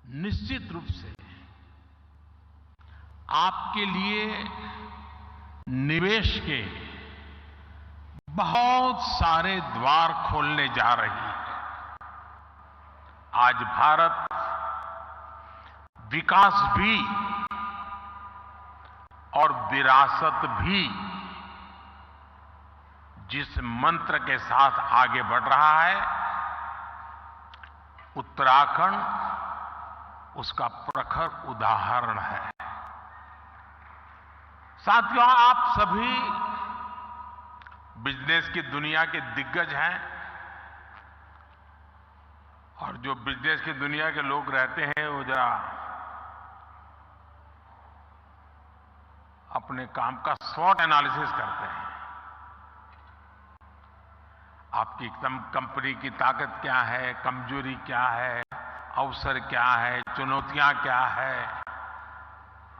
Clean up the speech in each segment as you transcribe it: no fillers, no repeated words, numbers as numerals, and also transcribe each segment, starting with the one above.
निश्चित रूप से आपके लिए निवेश के बहुत सारे द्वार खोलने जा रही है। आज भारत विकास भी और विरासत भी जिस मंत्र के साथ आगे बढ़ रहा है, उत्तराखंड उसका प्रखर उदाहरण है। साथियों, आप सभी बिजनेस की दुनिया के दिग्गज हैं और जो बिजनेस की दुनिया के लोग रहते हैं वो जरा अपने काम का स्वॉट एनालिसिस करते हैं। आपकी एकदम कंपनी की ताकत क्या है, कमजोरी क्या है, अवसर क्या है, चुनौतियां क्या है,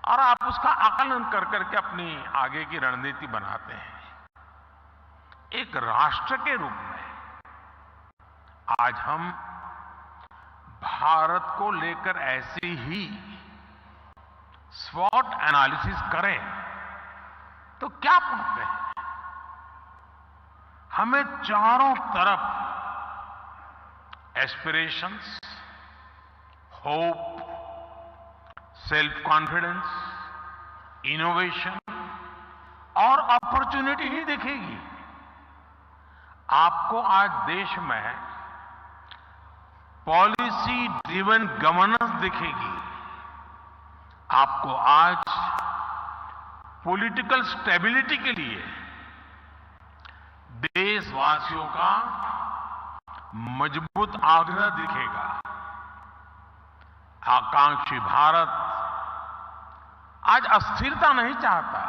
और आप उसका आकलन कर करके अपनी आगे की रणनीति बनाते हैं। एक राष्ट्र के रूप में आज हम भारत को लेकर ऐसी ही स्वॉट एनालिसिस करें तो क्या पाते हैं? हमें चारों तरफ aspirations, hope, self confidence, innovation और अपॉर्चुनिटी ही दिखेगी। आपको आज देश में पॉलिसी ड्रिवन गवर्नेंस दिखेगी। आपको आज पॉलिटिकल स्टेबिलिटी के लिए देशवासियों का मजबूत आग्रह दिखेगा। आकांक्षी भारत आज अस्थिरता नहीं चाहता,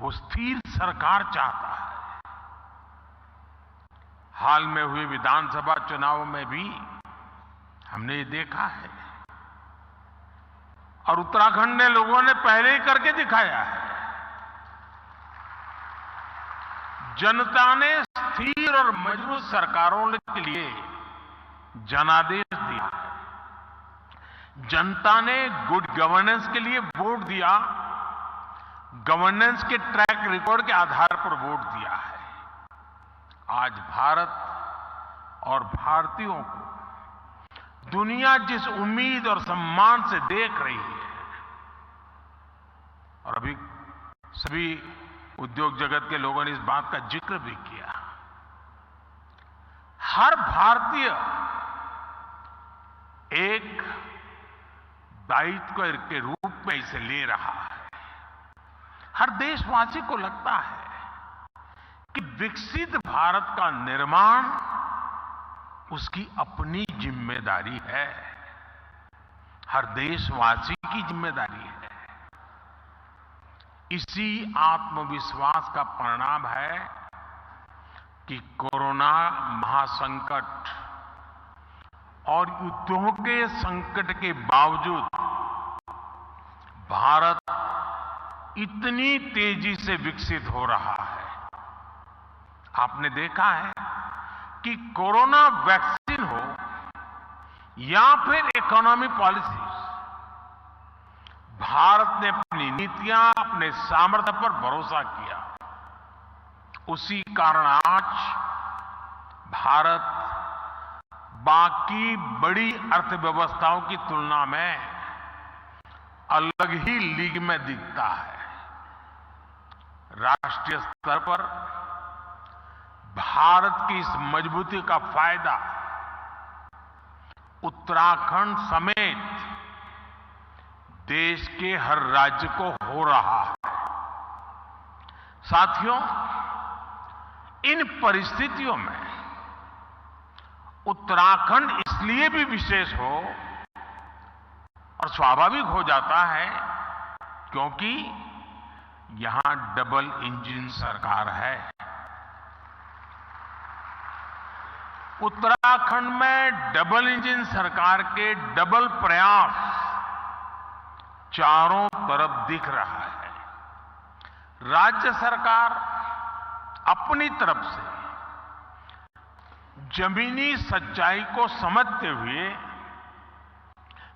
वो स्थिर सरकार चाहता है। हाल में हुए विधानसभा चुनाव में भी हमने ये देखा है और उत्तराखंड ने लोगों ने पहले ही करके दिखाया है। जनता ने स्थिर और मजबूत सरकारों के लिए जनादेश दिया है। जनता ने गुड गवर्नेंस के लिए वोट दिया, गवर्नेंस के ट्रैक रिकॉर्ड के आधार पर वोट दिया है। आज भारत और भारतीयों को दुनिया जिस उम्मीद और सम्मान से देख रही है, और अभी सभी उद्योग जगत के लोगों ने इस बात का जिक्र भी किया, हर भारतीय एक दायित्व के रूप में इसे ले रहा है। हर देशवासी को लगता है कि विकसित भारत का निर्माण उसकी अपनी जिम्मेदारी है, हर देशवासी की जिम्मेदारी है। इसी आत्मविश्वास का परिणाम है कि कोरोना महासंकट और युद्धों के संकट के बावजूद भारत इतनी तेजी से विकसित हो रहा है। आपने देखा है कि कोरोना वैक्सीन हो या फिर इकोनॉमी पॉलिसीज, भारत ने अपनी नीतियां, अपने सामर्थ्य पर भरोसा किया। उसी कारण आज भारत बाकी बड़ी अर्थव्यवस्थाओं की तुलना में अलग ही लीग में दिखता है। राष्ट्रीय स्तर पर भारत की इस मजबूती का फायदा उत्तराखंड समेत देश के हर राज्य को हो रहा है। साथियों, इन परिस्थितियों में उत्तराखंड इसलिए भी विशेष हो और स्वाभाविक हो जाता है क्योंकि यहां डबल इंजन सरकार है। उत्तराखंड में डबल इंजन सरकार के डबल प्रयास चारों तरफ दिख रहा है। राज्य सरकार अपनी तरफ से जमीनी सच्चाई को समझते हुए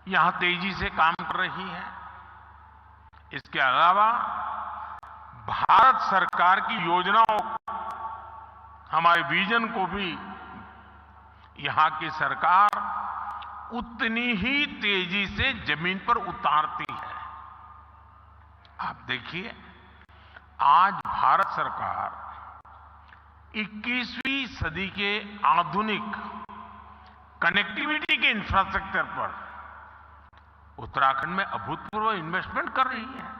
यहां तेजी से काम कर रही है। इसके अलावा भारत सरकार की योजनाओं को, हमारे विजन को भी यहां की सरकार उतनी ही तेजी से जमीन पर उतारती है। आप देखिए, आज भारत सरकार 21वीं सदी के आधुनिक कनेक्टिविटी के इंफ्रास्ट्रक्चर पर उत्तराखंड में अभूतपूर्व इन्वेस्टमेंट कर रही है।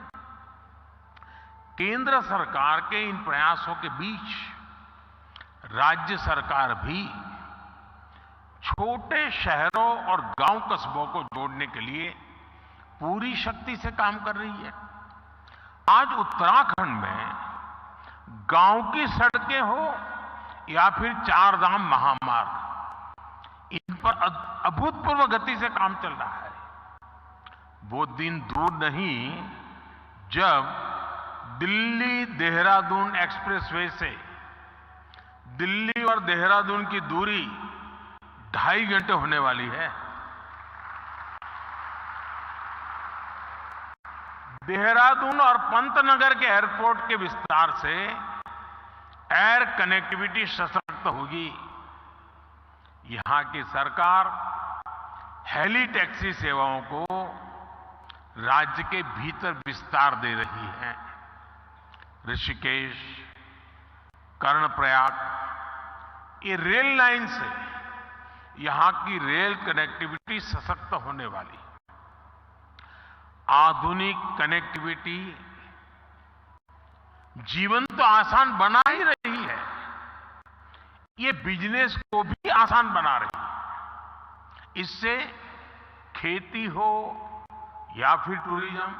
केंद्र सरकार के इन प्रयासों के बीच राज्य सरकार भी छोटे शहरों और गांव कस्बों को जोड़ने के लिए पूरी शक्ति से काम कर रही है। आज उत्तराखंड में गांव की सड़कें हो या फिर चार धाम महामार्ग, इन पर अभूतपूर्व गति से काम चल रहा है। वो दिन दूर नहीं जब दिल्ली देहरादून एक्सप्रेसवे से दिल्ली और देहरादून की दूरी 2.5 घंटे होने वाली है। देहरादून और पंतनगर के एयरपोर्ट के विस्तार से एयर कनेक्टिविटी सशक्त होगी। यहां की सरकार हेली टैक्सी सेवाओं को राज्य के भीतर विस्तार दे रही है। ऋषिकेश, कर्णप्रयाग, ये रेल लाइन से यहां की रेल कनेक्टिविटी सशक्त होने वाली है। आधुनिक कनेक्टिविटी जीवन तो आसान बना ही रही है, ये बिजनेस को भी आसान बना रही है। इससे खेती हो या फिर टूरिज्म,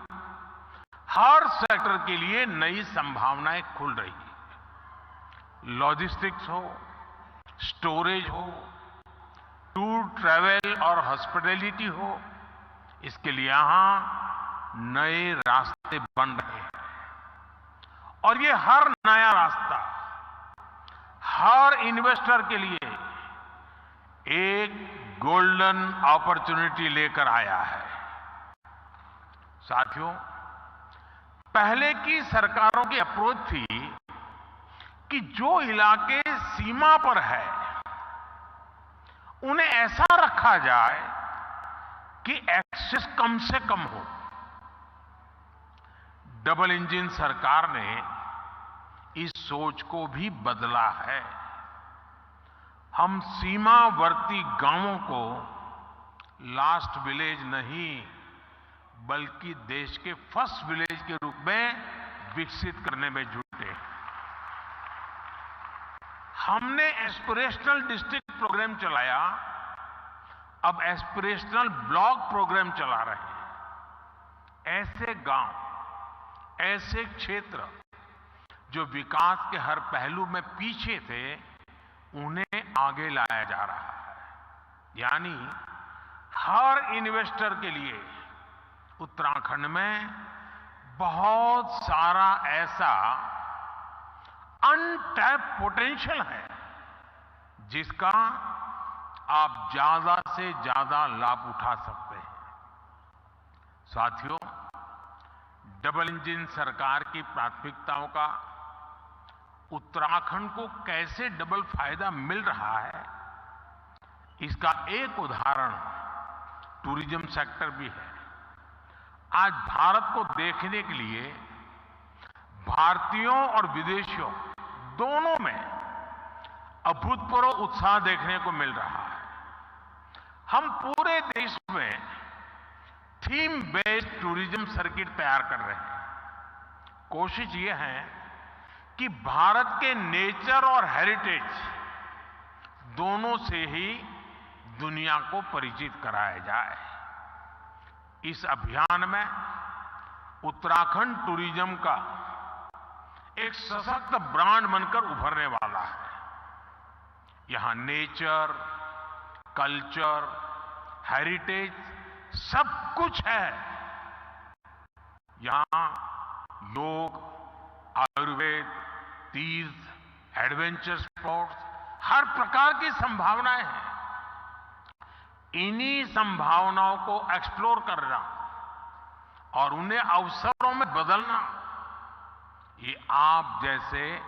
हर सेक्टर के लिए नई संभावनाएं खुल रही है। लॉजिस्टिक्स हो, स्टोरेज हो, टूर ट्रैवल और हॉस्पिटैलिटी हो, इसके लिए यहां नए रास्ते बन रहे हैं। और ये हर नया रास्ता हर इन्वेस्टर के लिए एक गोल्डन अपॉर्चुनिटी लेकर आया है। साथियों, पहले की सरकारों की अप्रोच थी कि जो इलाके सीमा पर है उन्हें ऐसा रखा जाए कि एक्सेस कम से कम हो। डबल इंजन सरकार ने इस सोच को भी बदला है। हम सीमावर्ती गांवों को लास्ट विलेज नहीं बल्कि देश के फर्स्ट विलेज के रूप में विकसित करने में जुटे हैं। हमने एस्पिरेशनल डिस्ट्रिक्ट प्रोग्राम चलाया, अब एस्पिरेशनल ब्लॉक प्रोग्राम चला रहे हैं। ऐसे गांव, ऐसे क्षेत्र जो विकास के हर पहलू में पीछे थे, उन्हें आगे लाया जा रहा है। यानी हर इन्वेस्टर के लिए उत्तराखंड में बहुत सारा ऐसा अनटैप पोटेंशियल है जिसका आप ज्यादा से ज्यादा लाभ उठा सकते हैं। साथियों, डबल इंजन सरकार की प्राथमिकताओं का उत्तराखंड को कैसे डबल फायदा मिल रहा है, इसका एक उदाहरण टूरिज्म सेक्टर भी है। आज भारत को देखने के लिए भारतीयों और विदेशियों दोनों में अभूतपूर्व उत्साह देखने को मिल रहा है। हम पूरे देश में थीम बेस्ड टूरिज्म सर्किट तैयार कर रहे हैं। कोशिश ये है कि भारत के नेचर और हेरिटेज दोनों से ही दुनिया को परिचित कराया जाए। इस अभियान में उत्तराखंड टूरिज्म का एक सशक्त ब्रांड बनकर उभरने वाला है। यहां नेचर, कल्चर, हेरिटेज सब कुछ है। यहां योग, आयुर्वेद, तीर्थ, एडवेंचर स्पोर्ट्स, हर प्रकार की संभावनाएं हैं। इन्हीं संभावनाओं को एक्सप्लोर करना और उन्हें अवसरों में बदलना, ये आप जैसे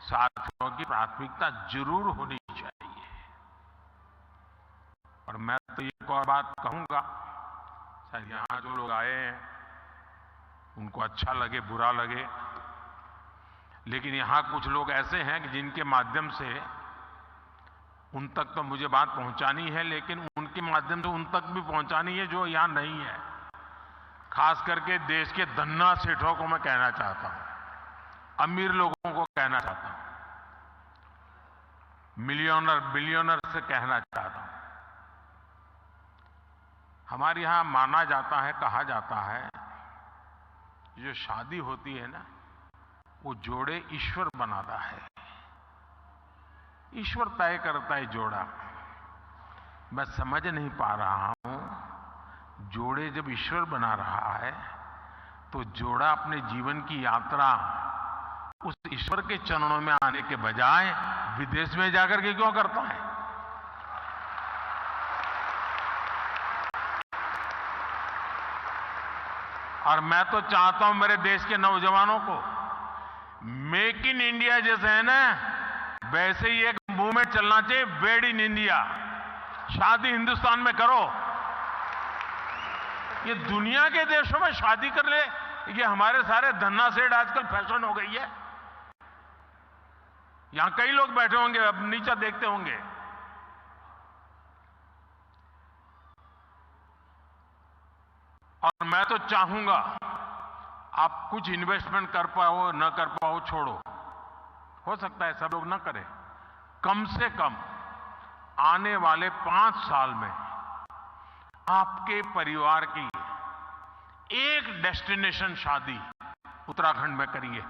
साथियों की प्राथमिकता जरूर होनी चाहिए। और मैं तो एक और बात कहूंगा, शायद यहां जो लोग आए हैं उनको अच्छा लगे बुरा लगे, लेकिन यहां कुछ लोग ऐसे हैं कि जिनके माध्यम से उन तक तो मुझे बात पहुंचानी है, लेकिन उनके माध्यम से उन तक भी पहुंचानी है जो यहां नहीं है। खास करके देश के धन्ना सेठों को मैं कहना चाहता हूं, अमीर लोगों को कहना चाहता हूं, मिलियनर बिलियनर से कहना चाहता हूं। हमारे यहां माना जाता है, कहा जाता है, जो शादी होती है ना, वो जोड़े ईश्वर बनाता है, ईश्वर तय करता है जोड़ा। मैं समझ नहीं पा रहा हूं, जोड़े जब ईश्वर बना रहा है तो जोड़ा अपने जीवन की यात्रा उस ईश्वर के चरणों में आने के बजाय विदेश में जाकर के क्यों करता है? और मैं तो चाहता हूं मेरे देश के नौजवानों को, मेक इन इंडिया जैसे है ना, वैसे ही एक मूवमेंट चलना चाहिए, मेड इन इंडिया। शादी हिंदुस्तान में करो। ये दुनिया के देशों में शादी कर ले, ये हमारे सारे धन्ना सेठ आजकल फैशन हो गई है। यहां कई लोग बैठे होंगे, अब नीचे देखते होंगे। और मैं तो चाहूंगा आप कुछ इन्वेस्टमेंट कर पाओ न कर पाओ छोड़ो, हो सकता है सब लोग न करें, कम से कम आने वाले 5 साल में आपके परिवार की एक डेस्टिनेशन शादी उत्तराखंड में करिए।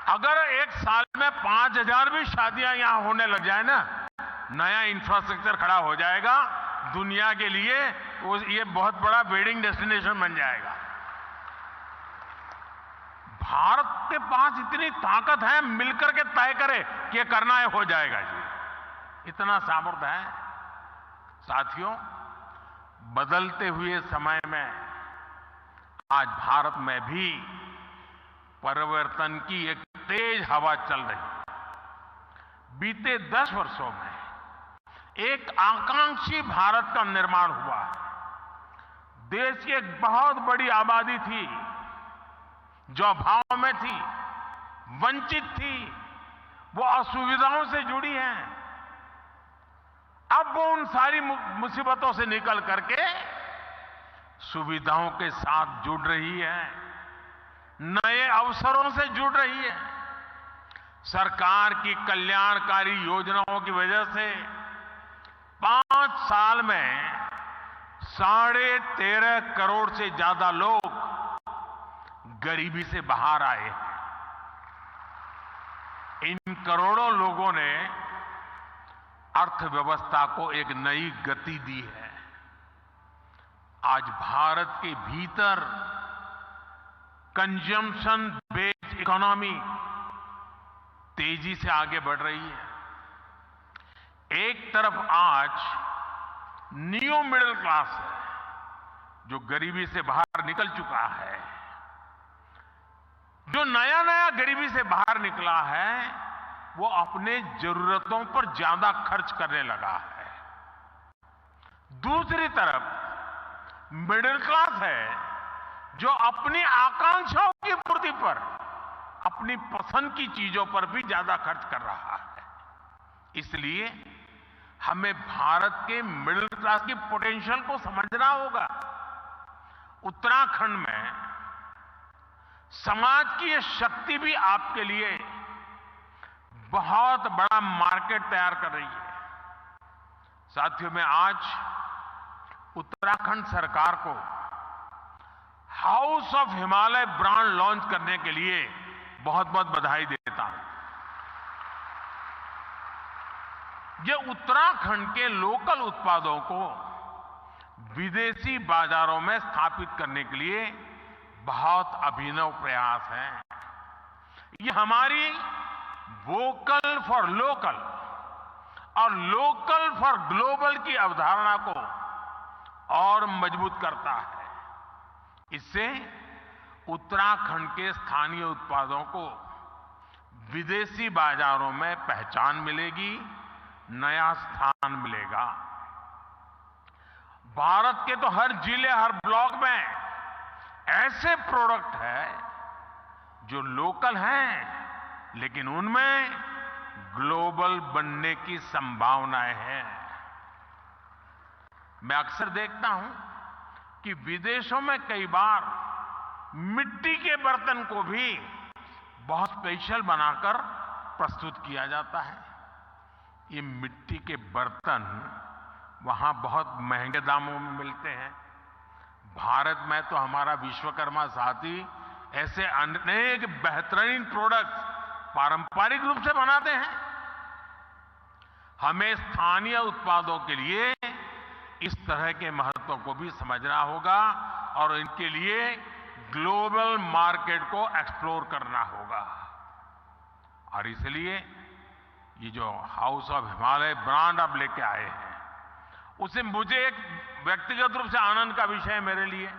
अगर एक साल में 5,000 भी शादियां यहां होने लग जाए ना, नया इंफ्रास्ट्रक्चर खड़ा हो जाएगा दुनिया के लिए, ये बहुत बड़ा वेडिंग डेस्टिनेशन बन जाएगा। भारत के पास इतनी ताकत है, मिलकर के तय करे कि ये करना है, हो जाएगा जी, इतना सामर्थ्य है। साथियों, बदलते हुए समय में आज भारत में भी परिवर्तन की एक तेज हवा चल रही है। बीते 10 वर्षों में एक आकांक्षी भारत का निर्माण हुआ है। देश की एक बहुत बड़ी आबादी थी जो अभाव में थी, वंचित थी, वो असुविधाओं से जुड़ी है। अब वो उन सारी मुसीबतों से निकल करके सुविधाओं के साथ जुड़ रही है, नए अवसरों से जुड़ रही है। सरकार की कल्याणकारी योजनाओं की वजह से 5 साल में 13.5 करोड़ से ज्यादा लोग गरीबी से बाहर आए हैं। इन करोड़ों लोगों ने अर्थव्यवस्था को एक नई गति दी है। आज भारत के भीतर कंजम्पशन बेस्ड इकोनॉमी तेजी से आगे बढ़ रही है। एक तरफ आज न्यू मिडिल क्लास है जो गरीबी से बाहर निकल चुका है, जो नया नया गरीबी से बाहर निकला है वो अपने जरूरतों पर ज्यादा खर्च करने लगा है। दूसरी तरफ मिडिल क्लास है जो अपनी आकांक्षाओं की पूर्ति पर, अपनी पसंद की चीजों पर भी ज्यादा खर्च कर रहा है। इसलिए हमें भारत के मिडिल क्लास की पोटेंशियल को समझना होगा। उत्तराखंड में समाज की ये शक्ति भी आपके लिए बहुत बड़ा मार्केट तैयार कर रही है। साथियों, मैं आज उत्तराखंड सरकार को house of Himalaya brand launch करने के लिए बहुत बहुत बधाई देता हूं। ये उत्तराखंड के लोकल उत्पादों को विदेशी बाजारों में स्थापित करने के लिए बहुत अभिनव प्रयास है। ये हमारी वोकल फॉर लोकल और लोकल फॉर ग्लोबल की अवधारणा को और मजबूत करता है। इससे उत्तराखंड के स्थानीय उत्पादों को विदेशी बाजारों में पहचान मिलेगी, नया स्थान मिलेगा। भारत के तो हर जिले, हर ब्लॉक में ऐसे प्रोडक्ट हैं जो लोकल हैं, लेकिन उनमें ग्लोबल बनने की संभावनाएं हैं। मैं अक्सर देखता हूं कि विदेशों में कई बार मिट्टी के बर्तन को भी बहुत स्पेशल बनाकर प्रस्तुत किया जाता है। ये मिट्टी के बर्तन वहां बहुत महंगे दामों में मिलते हैं। भारत में तो हमारा विश्वकर्मा साथी ऐसे अनेक बेहतरीन प्रोडक्ट्स पारंपरिक रूप से बनाते हैं। हमें स्थानीय उत्पादों के लिए इस तरह के महत्व को भी समझना होगा और इनके लिए ग्लोबल मार्केट को एक्सप्लोर करना होगा। और इसलिए ये जो हाउस ऑफ हिमालय ब्रांड आप लेके आए हैं, उसे मुझे एक व्यक्तिगत रूप से आनंद का विषय है मेरे लिए।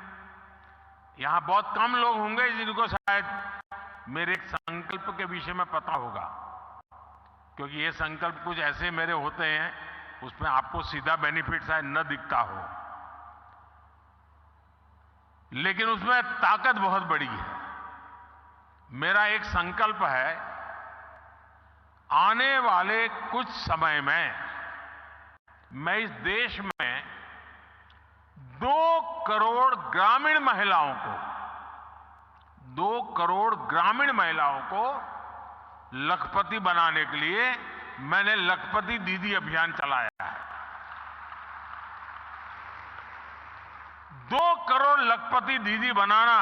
यहां बहुत कम लोग होंगे जिनको शायद मेरे एक संकल्प के विषय में पता होगा, क्योंकि ये संकल्प कुछ ऐसे मेरे होते हैं उसमें आपको सीधा बेनिफिट शायद न दिखता हो, लेकिन उसमें ताकत बहुत बड़ी है। मेरा एक संकल्प है, आने वाले कुछ समय में मैं इस देश में 2 करोड़ ग्रामीण महिलाओं को 2 करोड़ ग्रामीण महिलाओं को लखपति बनाने के लिए मैंने लखपति दीदी अभियान चलाया है। 2 करोड़ लखपति दीदी बनाना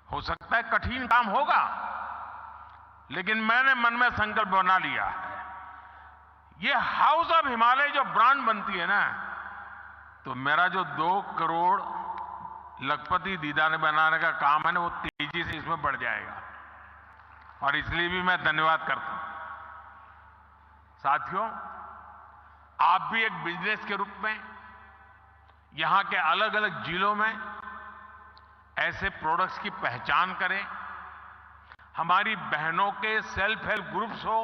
हो सकता है कठिन काम होगा, लेकिन मैंने मन में संकल्प बना लिया है। ये हाउस ऑफ हिमालय जो ब्रांड बनती है ना, तो मेरा जो 2 करोड़ लखपति दीदा ने बनाने का काम है ना, वो तेजी से इसमें बढ़ जाएगा। और इसलिए भी मैं धन्यवाद करता हूं। साथियों, आप भी एक बिजनेस के रूप में यहां के अलग अलग जिलों में ऐसे प्रोडक्ट्स की पहचान करें। हमारी बहनों के सेल्फ हेल्प ग्रुप्स हो,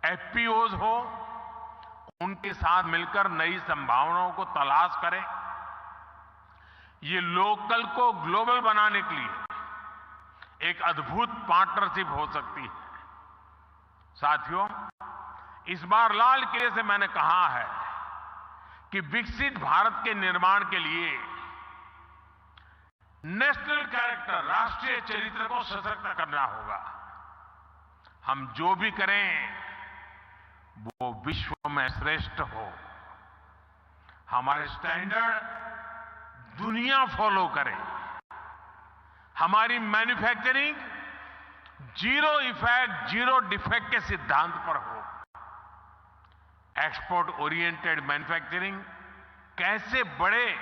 एफपीओज हो, उनके साथ मिलकर नई संभावनाओं को तलाश करें। ये लोकल को ग्लोबल बनाने के लिए एक अद्भुत पार्टनरशिप हो सकती है। साथियों, इस बार लाल किले से मैंने कहा है कि विकसित भारत के निर्माण के लिए नेशनल कैरेक्टर, राष्ट्रीय चरित्र को सशक्त करना होगा। हम जो भी करें वो विश्व में श्रेष्ठ हो, हमारे स्टैंडर्ड दुनिया फॉलो करे, हमारी manufacturing zero effect, zero defect के सिद्धांत पर हो। एक्सपोर्ट ओरिएंटेड मैन्युफैक्चरिंग कैसे बढ़े,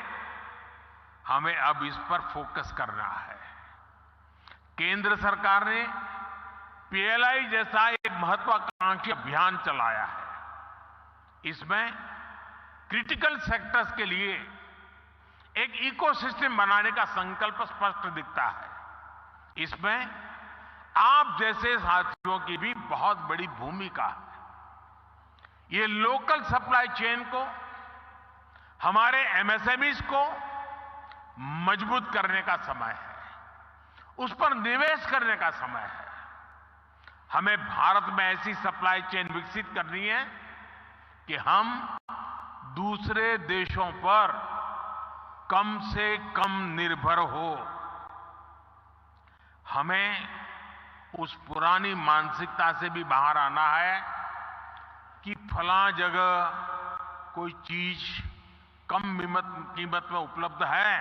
हमें अब इस पर फोकस करना है। केंद्र सरकार ने पीएलआई जैसा एक महत्वाकांक्षी अभियान चलाया है। इसमें क्रिटिकल सेक्टर्स के लिए एक इकोसिस्टम बनाने का संकल्प स्पष्ट दिखता है। इसमें आप जैसे साथियों की भी बहुत बड़ी भूमिका है। ये लोकल सप्लाई चेन को, हमारे एमएसएमईज को मजबूत करने का समय है, उस पर निवेश करने का समय है। हमें भारत में ऐसी सप्लाई चेन विकसित करनी है कि हम दूसरे देशों पर कम से कम निर्भर हो। हमें उस पुरानी मानसिकता से भी बाहर आना है कि फलां जगह कोई चीज कम कीमत में उपलब्ध है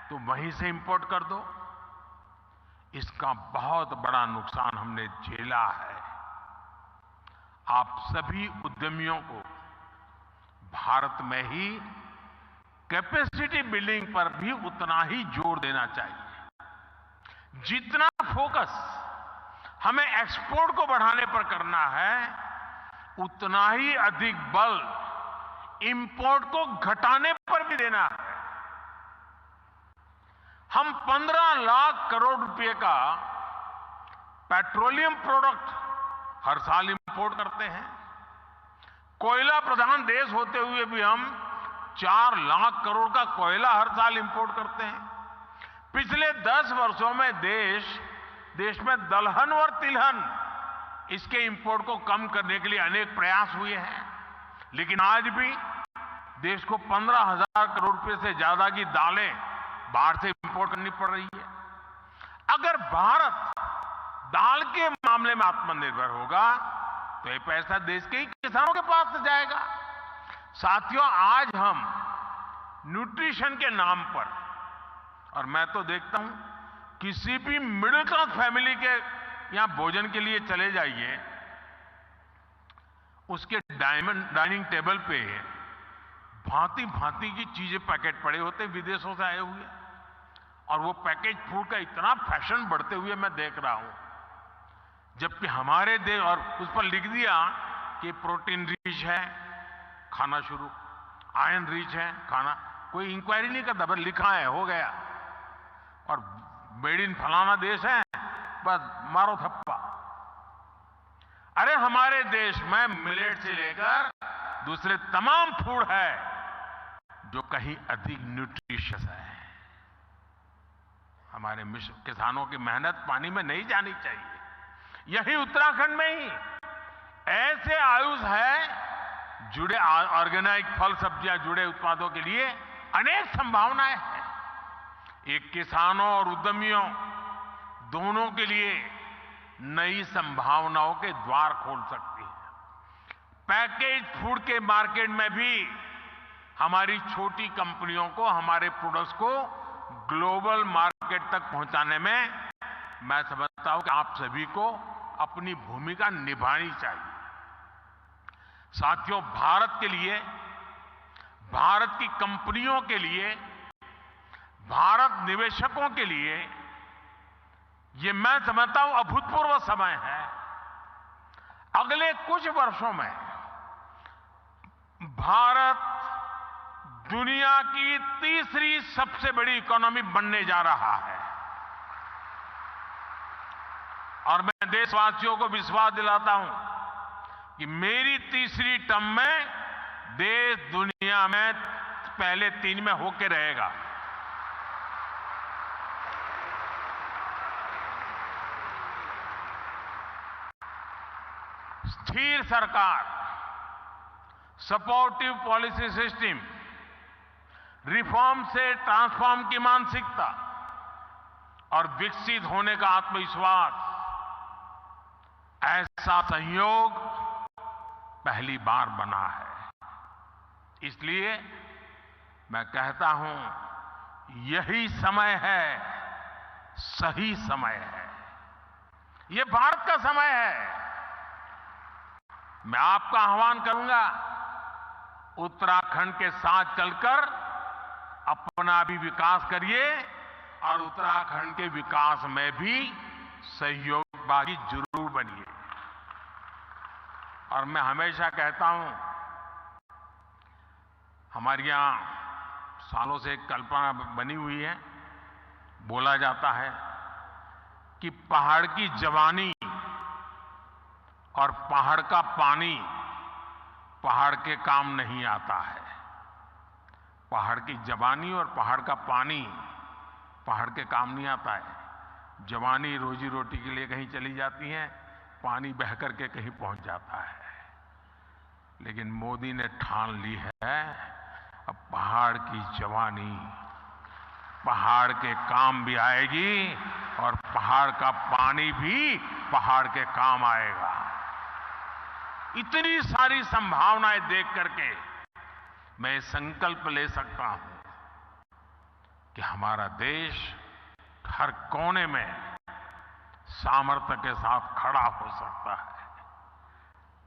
तो वहीं से इंपोर्ट कर दो। इसका बहुत बड़ा नुकसान हमने झेला है। आप सभी उद्यमियों को भारत में ही कैपेसिटी बिल्डिंग पर भी उतना ही जोर देना चाहिए। जितना फोकस हमें एक्सपोर्ट को बढ़ाने पर करना है, उतना ही अधिक बल इंपोर्ट को घटाने पर भी देना है। हम 15 लाख करोड़ रुपए का पेट्रोलियम प्रोडक्ट हर साल इंपोर्ट करते हैं। कोयला प्रधान देश होते हुए भी हम 4 लाख करोड़ का कोयला हर साल इंपोर्ट करते हैं। पिछले 10 वर्षों में देश में दलहन और तिलहन इसके इंपोर्ट को कम करने के लिए अनेक प्रयास हुए हैं, लेकिन आज भी देश को 15,000 करोड़ रुपए से ज्यादा की दालें बाहर से इंपोर्ट करनी पड़ रही है। अगर भारत दाल के मामले में आत्मनिर्भर होगा तो ये पैसा देश के ही किसानों के पास से जाएगा। साथियों, आज हम न्यूट्रिशन के नाम पर, और मैं तो देखता हूं किसी भी मिडिल क्लास फैमिली के यहां भोजन के लिए चले जाइए, उसके डाइनिंग टेबल पे भांति भांति की चीजें पैकेट पड़े होते विदेशों से आए हुए, और वो पैकेज फूड का इतना फैशन बढ़ते हुए मैं देख रहा हूं, जबकि हमारे देश, और उस पर लिख दिया कि प्रोटीन रिच है, खाना शुरू, आयरन रिच है खाना, कोई इंक्वायरी नहीं करता, बस लिखा है हो गया, और मेड इन फलाना देश है, बस मारो थप्पा। अरे हमारे देश में मिलेट से लेकर दूसरे तमाम फूड है जो कहीं अधिक न्यूट्रिशियस है। हमारे किसानों की मेहनत पानी में नहीं जानी चाहिए। यही उत्तराखंड में ही ऐसे आयुष है जुड़े ऑर्गेनिक फल सब्जियां जुड़े उत्पादों के लिए अनेक संभावनाएं हैं। एक किसानों और उद्यमियों दोनों के लिए नई संभावनाओं के द्वार खोल सकती है। पैकेज फूड के मार्केट में भी हमारी छोटी कंपनियों को हमारे प्रोडक्ट्स को ग्लोबल मार्केट तक पहुंचाने में मैं समझता हूं कि आप सभी को अपनी भूमिका निभानी चाहिए। साथियों, भारत के लिए, भारत की कंपनियों के लिए, भारत निवेशकों के लिए ये मैं समझता हूं अभूतपूर्व समय है। अगले कुछ वर्षों में भारत दुनिया की तीसरी सबसे बड़ी इकोनॉमी बनने जा रहा है, और मैं देशवासियों को विश्वास दिलाता हूं कि मेरी तीसरी टर्म में देश दुनिया में पहले 3 में होके रहेगा। स्थिर सरकार, सपोर्टिव पॉलिसी सिस्टम, रिफॉर्म से ट्रांसफॉर्म की मानसिकता और विकसित होने का आत्मविश्वास, ऐसा संयोग पहली बार बना है। इसलिए मैं कहता हूं यही समय है, सही समय है, ये भारत का समय है। मैं आपका आह्वान करूंगा, उत्तराखंड के साथ चलकर अपना भी विकास करिए और उत्तराखंड के विकास में भी सहयोगभागी जरूर बनिए। और मैं हमेशा कहता हूं, हमारे यहां सालों से एक कल्पना बनी हुई है, बोला जाता है कि पहाड़ की जवानी और पहाड़ का पानी पहाड़ के काम नहीं आता है। पहाड़ की जवानी और पहाड़ का पानी पहाड़ के काम नहीं आता है। जवानी रोजी रोटी के लिए कहीं चली जाती है, पानी बह करके कहीं पहुंच जाता है। लेकिन मोदी ने ठान ली है, अब पहाड़ की जवानी पहाड़ के काम भी आएगी और पहाड़ का पानी भी पहाड़ के काम आएगा। इतनी सारी संभावनाएं देख करके मैं संकल्प ले सकता हूं कि हमारा देश हर कोने में सामर्थ्य के साथ खड़ा हो सकता है,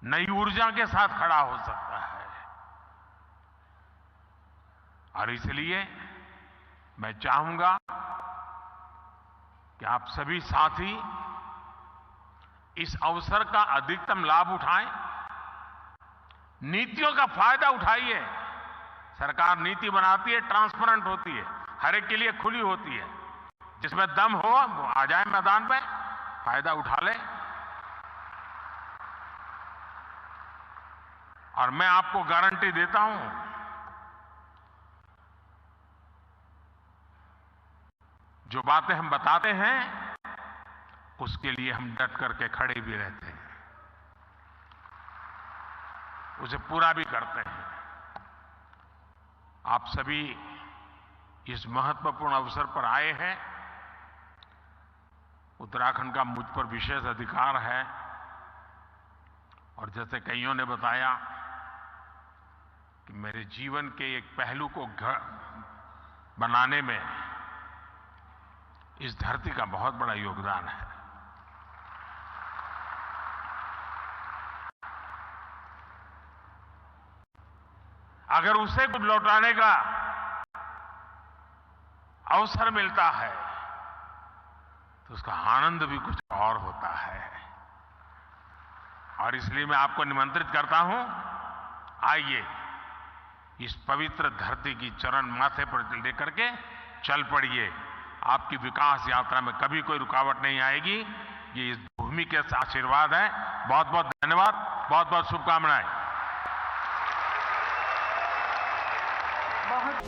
नई ऊर्जा के साथ खड़ा हो सकता है। और इसलिए मैं चाहूंगा कि आप सभी साथी इस अवसर का अधिकतम लाभ उठाएं, नीतियों का फायदा उठाइए। सरकार नीति बनाती है, ट्रांसपेरेंट होती है, हर एक के लिए खुली होती है। जिसमें दम हो वो आ जाए मैदान में, फायदा उठा ले। और मैं आपको गारंटी देता हूं, जो बातें हम बताते हैं उसके लिए हम डट करके खड़े भी रहते हैं, उसे पूरा भी करते हैं। आप सभी इस महत्वपूर्ण अवसर पर आए हैं। उत्तराखंड का मुझ पर विशेष अधिकार है, और जैसे कईयों ने बताया कि मेरे जीवन के एक पहलू को बनाने में इस धरती का बहुत बड़ा योगदान है। अगर उसे कुछ लौटाने का अवसर मिलता है तो उसका आनंद भी कुछ और होता है। और इसलिए मैं आपको निमंत्रित करता हूं, आइए इस पवित्र धरती की चरण माथे पर लेकर के चल पड़िए। आपकी विकास यात्रा में कभी कोई रुकावट नहीं आएगी। ये इस भूमि के आशीर्वाद है। बहुत बहुत धन्यवाद, बहुत बहुत शुभकामनाएं। बहुत